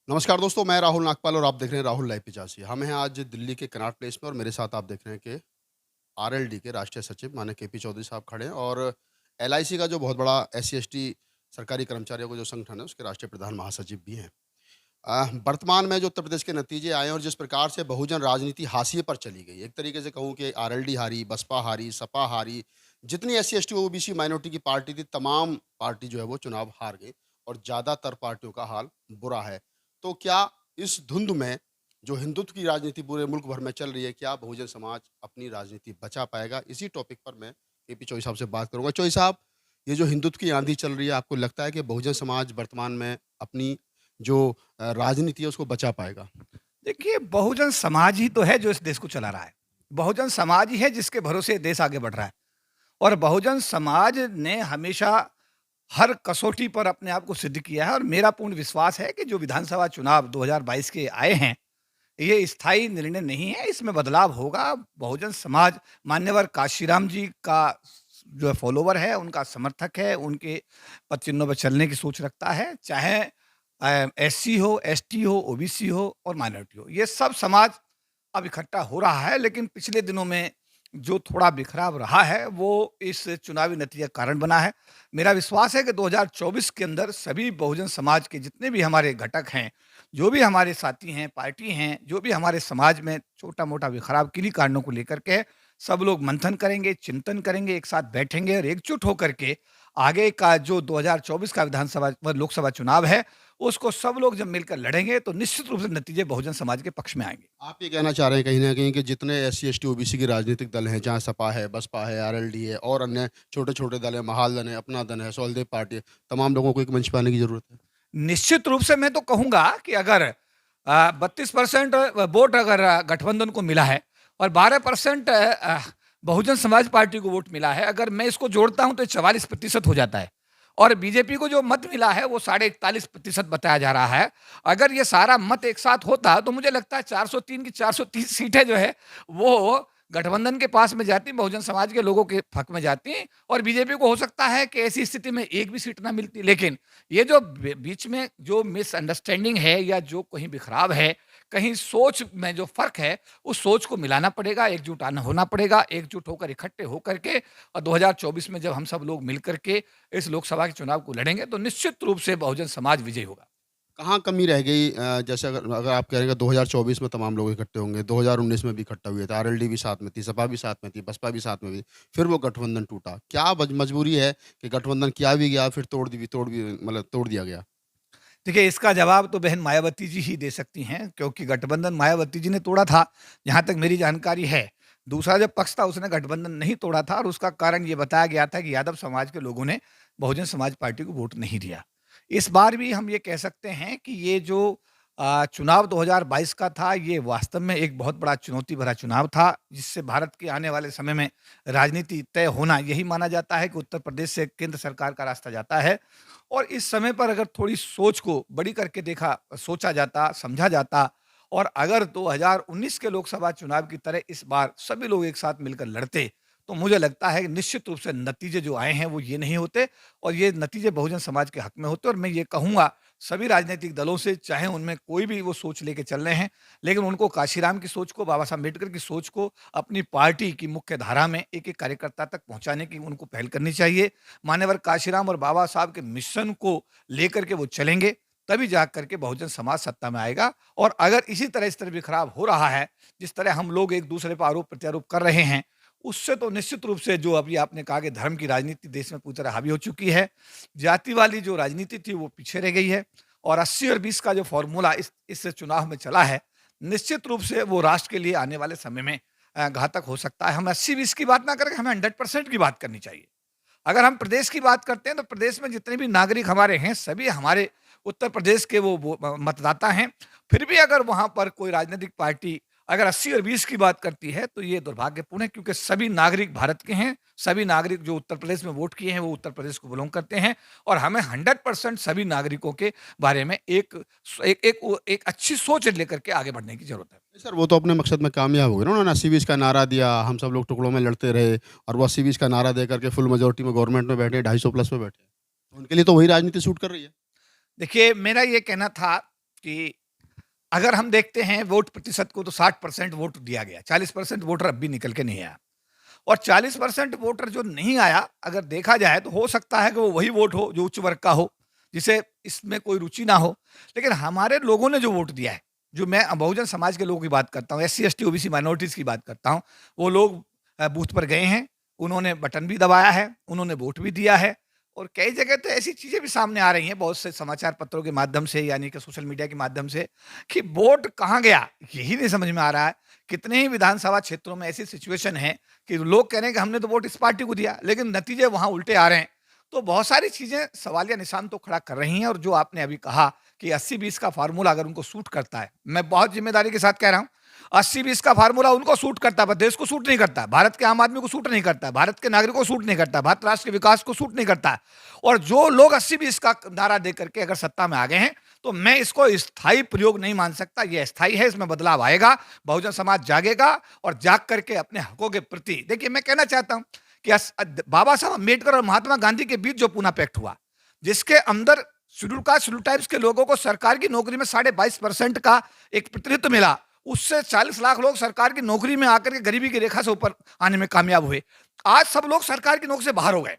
नमस्कार दोस्तों, मैं राहुल नागपाल और आप देख रहे हैं राहुल लाइव 85। हम हैं आज दिल्ली के कनॉट प्लेस में और मेरे साथ आप देख रहे हैं कि आरएलडी के राष्ट्रीय सचिव माननीय केपी चौधरी साहब खड़े हैं और एलआईसी का जो बहुत बड़ा एससी एसटी सरकारी कर्मचारियों का जो संगठन है उसके राष्ट्रीय प्रधान महासचिव भी हैं। वर्तमान में जो उत्तर प्रदेश के नतीजे आए हैं और जिस प्रकार से बहुजन राजनीति हाशिए पर चली गई, एक तरीके से कहूँ कि आरएलडी हारी, बसपा हारी, सपा हारी, जितनी एससी एसटी ओबीसी माइनॉरिटी की पार्टी थी तमाम पार्टी जो है वो चुनाव हार गई और ज़्यादातर पार्टियों का हाल बुरा है। तो क्या इस धुंध में जो हिंदुत्व की राजनीति पूरे मुल्क भर में चल रही है, क्या बहुजन समाज अपनी राजनीति बचा पाएगा? इसी टॉपिक पर मैं केपी चौधरी साहब से बात करूँगा। चौधरी साहब, ये जो हिंदुत्व की आंधी चल रही है, आपको लगता है कि बहुजन समाज वर्तमान में अपनी जो राजनीति है उसको बचा पाएगा? देखिए, बहुजन समाज ही तो है जो इस देश को चला रहा है। बहुजन समाज ही है जिसके भरोसे ये देश आगे बढ़ रहा है। और बहुजन समाज ने हमेशा हर कसौटी पर अपने आप को सिद्ध किया है और मेरा पूर्ण विश्वास है कि जो विधानसभा चुनाव 2022 के आए हैं, ये स्थायी निर्णय नहीं है, इसमें बदलाव होगा। बहुजन समाज मान्यवर काशीराम जी का जो है फॉलोवर है, उनका समर्थक है, उनके पद चिन्हों पर चलने की सोच रखता है, चाहे एससी हो, एसटी हो, ओबीसी हो और माइनॉरिटी हो। ये सब समाज अब इकट्ठा हो रहा है, लेकिन पिछले दिनों में जो थोड़ा बिखराव रहा है, वो इस चुनावी नतीजे का कारण बना है। मेरा विश्वास है कि 2024 के अंदर सभी बहुजन समाज के जितने भी हमारे घटक हैं, जो भी हमारे साथी हैं, पार्टी हैं, जो भी हमारे समाज में छोटा-मोटा बिखराव किन्हीं कारणों को लेकर के है, सब लोग मंथन करेंगे, चिंतन करेंगे, एक साथ बैठेंगे और एकजुट होकर के आगे का जो 2024 का विधानसभा व लोकसभा चुनाव है, उसको सब लोग जब मिलकर लड़ेंगे, तो निश्चित रूप से नतीजे बहुजन समाज के पक्ष में आएँगे। आप ये कहना चाह रहे हैं कहीं न कहीं कि जितने एससी, एसटी, ओबीसी के राजनीतिक दल हैं, जहाँ सपा है, बसपा है, आरएलडी है और अन्य छोटे-छोटे दल हैं, महाल दल है, अपना दल है, सहलदेव पार्टी है, तमाम लोगों को एक मंच पे आने की ज़रूरत है? निश्चित रूप से मैं तो कहूँगा कि अगर 32% वोट अगर गठबंधन को मिला है और 12% बहुजन समाज पार्टी को वोट मिला है, अगर मैं इसको जोड़ता हूँ तो 44% हो जाता है। और बीजेपी को जो मत मिला है वो 41.5% बताया जा रहा है। अगर ये सारा मत एक साथ होता तो मुझे लगता है 403 की 430 सीटें जो है वो गठबंधन के पास में जाती, बहुजन समाज के लोगों के हक में जाती और बीजेपी को हो सकता है कि ऐसी स्थिति में एक भी सीट ना मिलती। लेकिन ये जो बीच में जो मिसअंडरस्टैंडिंग है या जो कहीं बिखराव है, कहीं सोच में जो फर्क है, उस सोच को मिलाना पड़ेगा, एकजुट आना होना पड़ेगा, एकजुट होकर इकट्ठे होकर के और 2024 में जब हम सब लोग मिलकर के इस लोकसभा के चुनाव को लड़ेंगे तो निश्चित रूप से बहुजन समाज विजयी होगा। कहाँ कमी रह गई? जैसे अगर अगर आप कह रहे हैं कि 2024 में तमाम लोग इकट्ठे होंगे, 2019 में भी इकट्ठा हुए थे, आरएलडी भी साथ में थी, सपा भी साथ में थी, बसपा भी साथ में थी, फिर वो गठबंधन टूटा। क्या मजबूरी है कि गठबंधन किया भी गया, फिर तोड़ भी मतलब तोड़ दिया गया? देखिए, इसका जवाब तो बहन मायावती जी ही दे सकती हैं, क्योंकि गठबंधन मायावती जी ने तोड़ा था, जहाँ तक मेरी जानकारी है। दूसरा जो पक्ष था उसने गठबंधन नहीं तोड़ा था और उसका कारण ये बताया गया था कि यादव समाज के लोगों ने बहुजन समाज पार्टी को वोट नहीं दिया। इस बार भी हम ये कह सकते हैं कि ये जो चुनाव 2022 का था, ये वास्तव में एक बहुत बड़ा चुनौती भरा चुनाव था, जिससे भारत के आने वाले समय में राजनीति तय होना यही माना जाता है कि उत्तर प्रदेश से केंद्र सरकार का रास्ता जाता है। और इस समय पर अगर थोड़ी सोच को बड़ी करके सोचा जाता, समझा जाता और अगर 2019 के लोकसभा चुनाव की तरह इस बार सभी लोग एक साथ मिलकर लड़ते, तो मुझे लगता है कि निश्चित रूप से नतीजे जो आए हैं वो ये नहीं होते और ये नतीजे बहुजन समाज के हक में होते। और मैं ये कहूँगा सभी राजनीतिक दलों से, चाहे उनमें कोई भी वो सोच लेके चल रहे हैं, लेकिन उनको काशीराम की सोच को, बाबा साहब अम्बेडकर की सोच को अपनी पार्टी की मुख्य धारा में एक-एक कार्यकर्ता तक पहुँचाने की उनको पहल करनी चाहिए। मान्यवर काशीराम और बाबा साहब के मिशन को लेकर के वो चलेंगे, तभी जा करके बहुजन समाज सत्ता में आएगा। और अगर इस तरह बिखराव हो रहा है, जिस तरह हम लोग एक-दूसरे पर आरोप-प्रत्यारोप कर रहे हैं, उससे तो निश्चित रूप से जो अभी आपने कहा कि धर्म की राजनीति देश में पूरी तरह हावी हो चुकी है। जाति वाली जो राजनीति थी वो पीछे रह गई है और 80 और 20 का जो फ़ॉर्मूला इस चुनाव में चला है, निश्चित रूप से वो राष्ट्र के लिए आने वाले समय में घातक हो सकता है। हम 80-20 की बात ना करके हमें 100% की बात करनी चाहिए। अगर हम प्रदेश की बात करते हैं तो प्रदेश में जितने भी नागरिक हमारे हैं, सभी हमारे उत्तर प्रदेश के वो मतदाता हैं। फिर भी अगर वहाँ पर कोई राजनीतिक पार्टी अगर 80 और 20 की बात करती है तो ये दुर्भाग्यपूर्ण है, क्योंकि सभी नागरिक भारत के हैं, सभी नागरिक जो उत्तर प्रदेश में वोट किए हैं वो उत्तर प्रदेश को बिलोंग करते हैं और हमें 100% सभी नागरिकों के बारे में एक अच्छी सोच लेकर के आगे बढ़ने की ज़रूरत है। नहीं सर, वो तो अपने मकसद में कामयाब हो गए ना। उन्होंने 80-20 का नारा दिया, हम सब लोग टुकड़ों में लड़ते रहे और वो 80-20 का नारा दे करके फुल मेजॉरिटी में गवर्नमेंट में बैठे, 250 प्लस पे बैठे। तो उनके लिए तो वही राजनीति सूट कर रही है। देखिए, मेरा ये कहना था कि अगर हम देखते हैं वोट प्रतिशत को, तो 60% वोट दिया गया, 40% वोटर अब भी निकल के नहीं आया। और 40% वोटर जो नहीं आया, अगर देखा जाए तो हो सकता है कि वो वही वोट हो जो उच्च वर्ग का हो, जिसे इसमें कोई रुचि ना हो। लेकिन हमारे लोगों ने जो वोट दिया है, जो मैं बहुजन समाज के लोगों की बात करता हूँ, एससी एसटी ओबीसी माइनॉरिटीज की बात करता हूँ, वो लोग बूथ पर गए हैं, उन्होंने बटन भी दबाया है, उन्होंने वोट भी दिया है। और कई जगह तो ऐसी चीजें भी सामने आ रही हैं, बहुत से समाचार पत्रों के माध्यम से, यानी कि सोशल मीडिया के माध्यम से, कि वोट कहाँ गया यही नहीं समझ में आ रहा है। कितने ही विधानसभा क्षेत्रों में ऐसी सिचुएशन है कि लोग कह रहे हैं कि हमने तो वोट इस पार्टी को दिया, लेकिन नतीजे वहां उल्टे आ रहे हैं। तो बहुत सारी चीजें सवालिया निशान तो खड़ा कर रही हैं। और जो आपने अभी कहा कि 80-20 का फार्मूला अगर उनको सूट करता है, मैं बहुत जिम्मेदारी के साथ कह रहा हूं, 80-20 का फार्मूला उनको सूट करता है, पर देश को सूट नहीं करता है, भारत के आम आदमी को सूट नहीं करता है, भारत के नागरिकों को सूट नहीं करता है, भारत राष्ट्र के विकास को सूट नहीं करता है। और जो लोग 80-20 का नारा दे करके अगर सत्ता में आ गए हैं, तो मैं इसको स्थायी प्रयोग नहीं मान सकता। यह स्थायी है, इसमें बदलाव आएगा, बहुजन समाज जागेगा और जाग करके अपने हकों के प्रति, देखिए मैं कहना चाहता हूं कि बाबा साहब अम्बेडकर और महात्मा गांधी के बीच जो पूना पैक्ट हुआ, जिसके अंदर शेड्यूल कास्ट शेड्यूल टाइप्स के लोगों को सरकार की नौकरी में 22.5% का एक प्रतिनिधित्व मिला, उससे 40 लाख लोग सरकार की नौकरी में आकर के गरीबी की रेखा से ऊपर आने में कामयाब हुए। आज सब लोग सरकार की नौकरी से बाहर हो गए,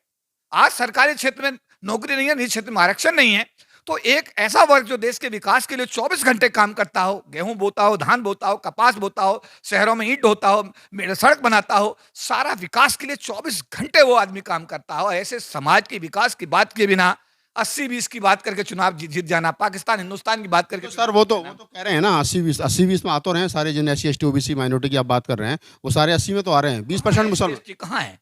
आज सरकारी क्षेत्र में नौकरी नहीं है, निजी क्षेत्र में आरक्षण नहीं है। तो एक ऐसा वर्ग जो देश के विकास के लिए 24 घंटे काम करता हो, गेहूं बोता हो, धान बोता हो, कपास बोता हो, शहरों में ईंट ढोता हो, सड़क बनाता हो, सारा विकास के लिए 24 घंटे वो आदमी काम करता हो, ऐसे समाज के विकास की बात किए बिना 80-20 की बात करके चुनाव जीत जाना, पाकिस्तान हिंदुस्तान की बात करके तो सर वो तो कह रहे हैं ना 80-20 में आ तो रहे हैं सारे, जिन SC ST OBC माइनॉरिटी की आप बात कर रहे हैं वो सारे 80 में तो आ रहे हैं, 20% मुसलमान कहाँ है,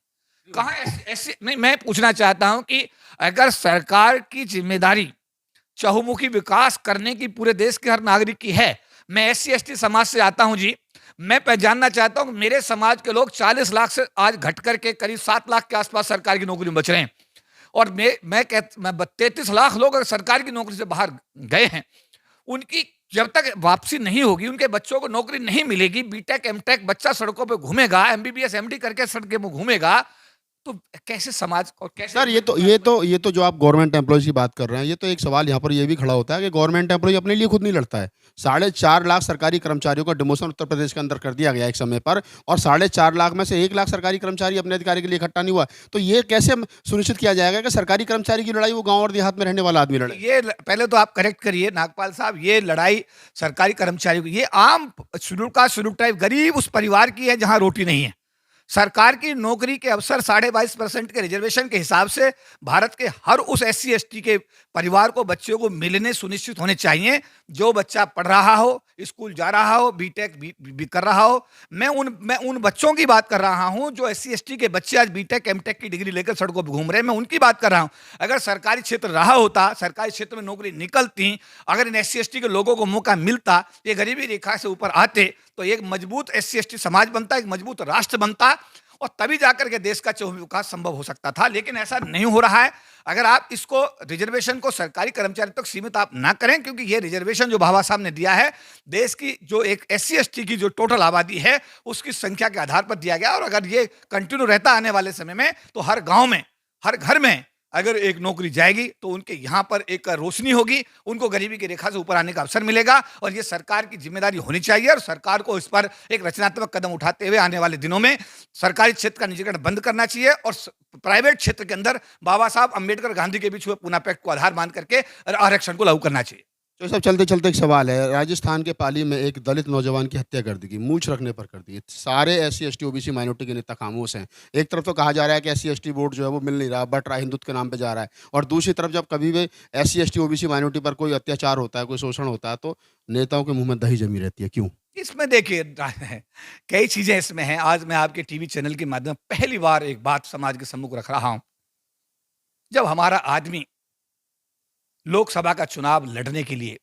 कहाँ ऐसे नहीं। मैं पूछना चाहता हूं कि अगर सरकार की जिम्मेदारी चहुमुखी विकास करने की पूरे देश के हर नागरिक की है, मैं SC ST समाज से आता हूं जी, मैं पहचानना चाहता हूं कि मेरे समाज के लोग 40 लाख से आज घट करके करीब 7 लाख के आसपास सरकार की नौकरी में बच रहे हैं। और मैं 33 लाख लोग अगर सरकार की नौकरी से बाहर गए हैं, उनकी जब तक वापसी नहीं होगी, उनके बच्चों को नौकरी नहीं मिलेगी, बीटेक एमटेक बच्चा सड़कों पे घूमेगा, MBBS MD करके सड़कों में घूमेगा, तो कैसे समाज और कैसे सर ये तो जो आप गवर्नमेंट एम्प्लॉयज की बात कर रहे हैं, ये तो एक सवाल यहाँ पर ये भी खड़ा होता है कि गवर्नमेंट एम्प्लॉय अपने लिए खुद नहीं लड़ता है। 4.5 लाख सरकारी कर्मचारियों का डिमोशन उत्तर प्रदेश के अंदर कर दिया गया एक समय पर, और 4.5 लाख में से 1 लाख सरकारी कर्मचारी अपने अधिकारी के लिए इकट्ठा नहीं हुआ। तो ये कैसे सुनिश्चित किया जाएगा कि सरकारी कर्मचारी की लड़ाई वो गाँव और देहात में रहने वाला आदमी लड़े? ये पहले तो आप करेक्ट करिए नागपाल साहब, ये लड़ाई सरकारी कर्मचारियों की, ये आम शेड्यूल कास्ट शेड्यूल टाइप गरीब उस परिवार की है जहां रोटी नहीं है। सरकार की नौकरी के अवसर 22.5% के रिजर्वेशन के हिसाब से भारत के हर उस SC ST के परिवार को, बच्चों को मिलने सुनिश्चित होने चाहिए। जो बच्चा पढ़ रहा हो, स्कूल जा रहा हो, बीटेक भी कर रहा हो, मैं उन बच्चों की बात कर रहा हूं जो SC ST के बच्चे आज बीटेक एमटेक की डिग्री लेकर सड़कों पर घूम रहे हैं, मैं उनकी बात कर रहा हूं। अगर सरकारी क्षेत्र रहा होता, सरकारी क्षेत्र में नौकरी निकलती, अगर इन SC ST के लोगों को मौका मिलता, ये गरीबी रेखा से ऊपर आते, तो एक मजबूत SC ST समाज बनता, एक मजबूत राष्ट्र बनता, और तभी जाकर के देश का चहुमुखी विकास संभव हो सकता था। लेकिन ऐसा नहीं हो रहा है। अगर आप इसको रिजर्वेशन को सरकारी कर्मचारी तक सीमित आप ना करें, क्योंकि ये रिजर्वेशन जो बाबा साहब ने दिया है, देश की जो एक SC ST की जो टोटल आबादी है उसकी संख्या के आधार पर दिया गया, और अगर ये कंटिन्यू रहता आने वाले समय में, तो हर गांव में, हर घर में अगर एक नौकरी जाएगी तो उनके यहाँ पर एक रोशनी होगी, उनको गरीबी की रेखा से ऊपर आने का अवसर मिलेगा। और ये सरकार की जिम्मेदारी होनी चाहिए, और सरकार को इस पर एक रचनात्मक कदम उठाते हुए आने वाले दिनों में सरकारी क्षेत्र का निजीकरण बंद करना चाहिए, और प्राइवेट क्षेत्र के अंदर बाबा साहब अम्बेडकर गांधी के बीच हुए पूना पैक्ट को आधार मान करके आरक्षण को लागू करना चाहिए। तो सब चलते चलते एक सवाल है, राजस्थान के पाली में एक दलित नौजवान की हत्या कर दी गई, मूंछ रखने पर कर दी। सारे SC ST OBC माइनॉरिटी के नेता खामोश हैं। एक तरफ तो कहा जा रहा है कि SC ST वोट जो है वो मिल नहीं रहा, बट रहा, हिंदुत्व के नाम पे जा रहा है, और दूसरी तरफ जब कभी भी SC ST OBC माइनॉरिटी पर कोई अत्याचार होता है, कोई शोषण होता है, तो नेताओं के मुंह में दही जमी रहती है। क्यों? इसमें देखिए कई चीजें इसमें हैं। आज मैं आपके टीवी चैनल के माध्यम पहली बार एक बात समाज के सम्मुख रख रहा हूं। जब हमारा आदमी लोकसभा का चुनाव लड़ने के लिए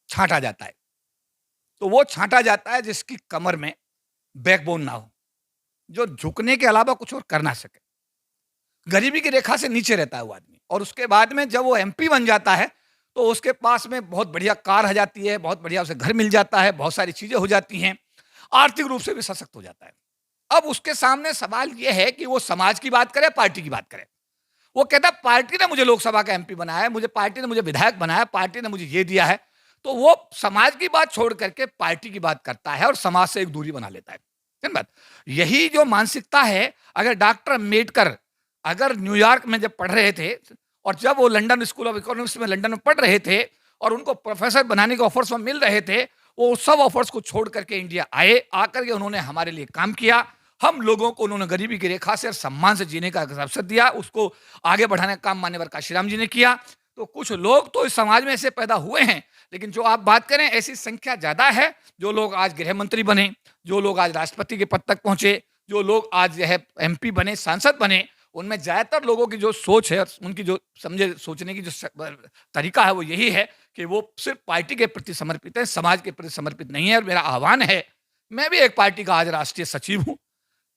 छांटा जाता है, तो वो छांटा जाता है जिसकी कमर में बैकबोन ना हो, जो झुकने के अलावा कुछ और कर ना सके, गरीबी की रेखा से नीचे रहता है वो आदमी। और उसके बाद में जब वो MP बन जाता है, तो उसके पास में बहुत बढ़िया कार आ जाती है, बहुत बढ़िया उसे घर मिल जाता है, बहुत सारी चीजें हो जाती हैं, आर्थिक रूप से भी सशक्त हो जाता है। अब उसके सामने सवाल यह है कि वो समाज की बात करे, पार्टी की बात करे। वो कहता है पार्टी ने मुझे लोकसभा का MP बनाया है, मुझे पार्टी ने मुझे विधायक बनाया, पार्टी ने मुझे ये दिया है। तो वो समाज की बात छोड़ करके पार्टी की बात करता है और समाज से एक दूरी बना लेता है। है ना बात? यही जो मानसिकता है, अगर डॉक्टर अम्बेडकर अगर न्यूयॉर्क में जब पढ़ रहे थे और जब वो लंदन स्कूल ऑफ इकोनॉमिक्स में लंदन में पढ़ रहे थे और उनको प्रोफेसर बनाने के ऑफर्स में मिल रहे थे, वो सब ऑफर्स को छोड़ करके इंडिया आए, आकर के उन्होंने हमारे लिए काम किया। हम लोगों को उन्होंने गरीबी की रेखा से और सम्मान से जीने का अवसर दिया, उसको आगे बढ़ाने का काम मान्यवर काशीराम जी ने किया। तो कुछ लोग तो इस समाज में ऐसे पैदा हुए हैं, लेकिन जो आप बात करें ऐसी संख्या ज्यादा है जो लोग आज गृह मंत्री बने, जो लोग आज राष्ट्रपति के पद तक पहुंचे, जो लोग आज जो है एमपी बने, सांसद बने, उनमें ज्यादातर लोगों की जो सोच है, उनकी जो समझे सोचने की जो तरीका है वो यही है कि वो सिर्फ पार्टी के प्रति समर्पित है, समाज के प्रति समर्पित नहीं है। और मेरा आह्वान है, मैं भी एक पार्टी का आज राष्ट्रीय सचिव हूं,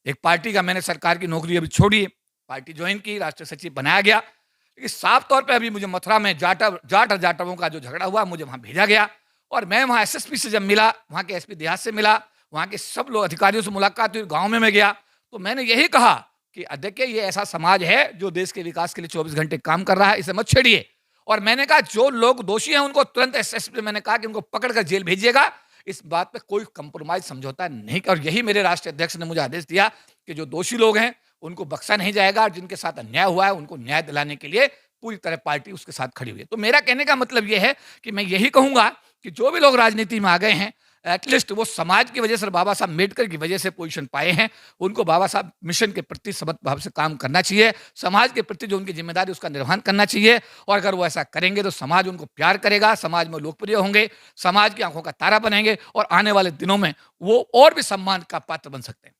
एक पार्टी का मैंने सरकार की नौकरी अभी छोड़ी है, पार्टी ज्वाइन की, राष्ट्रीय सचिव बनाया गया। लेकिन साफ तौर पे अभी मुझे मथुरा में जाट और जाटवों का जो झगड़ा हुआ, मुझे वहां भेजा गया और मैं वहां एसएसपी से जब मिला, वहां के एसपी देहात से मिला, वहां के सब लोग अधिकारियों से मुलाकात हुई, गांव में मैं गया, तो मैंने यही कहा कि देखिए ये ऐसा समाज है जो देश के विकास के लिए 24 घंटे काम कर रहा है, इसे मत छेड़िए। और मैंने कहा जो लोग दोषी हैं उनको तुरंत एसएसपी, मैंने कहा कि उनको पकड़कर जेल भेजिएगा, इस बात पे कोई कंप्रोमाइज समझौता नहीं। और यही मेरे राष्ट्रीय अध्यक्ष ने मुझे आदेश दिया कि जो दोषी लोग हैं उनको बख्शा नहीं जाएगा और जिनके साथ अन्याय हुआ है उनको न्याय दिलाने के लिए पूरी तरह पार्टी उसके साथ खड़ी हुई है। तो मेरा कहने का मतलब यह है कि मैं यही कहूंगा कि जो भी लोग राजनीति में आ गए हैं, एटलीस्ट वो समाज की वजह से, बाबा साहब अम्बेडकर की वजह से पोजीशन पाए हैं, उनको बाबा साहब मिशन के प्रति समर्पित भाव से काम करना चाहिए, समाज के प्रति जो उनकी जिम्मेदारी उसका निर्वहन करना चाहिए। और अगर वो ऐसा करेंगे तो समाज उनको प्यार करेगा, समाज में लोकप्रिय होंगे, समाज की आंखों का तारा बनेंगे और आने वाले दिनों में वो और भी सम्मान का पात्र बन सकते हैं।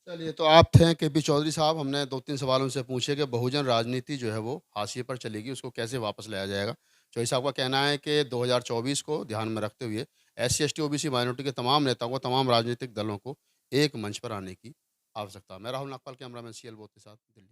चलिए, तो आप थे केपी चौधरी साहब, हमने 2-3 सवाल उनसे पूछे कि बहुजन राजनीति जो है वो हाशिए पर चलेगी, उसको कैसे वापस लाया जाएगा? चौधरी साहब का कहना है कि 2024 को ध्यान में रखते हुए एससी, एसटी, ओबीसी माइनॉरिटी के तमाम नेताओं को, तमाम राजनीतिक दलों को एक मंच पर आने की आवश्यकता है। मैं राहुल नागपाल, कैमरामैन सीएल बोथ के साथ, दिल्ली।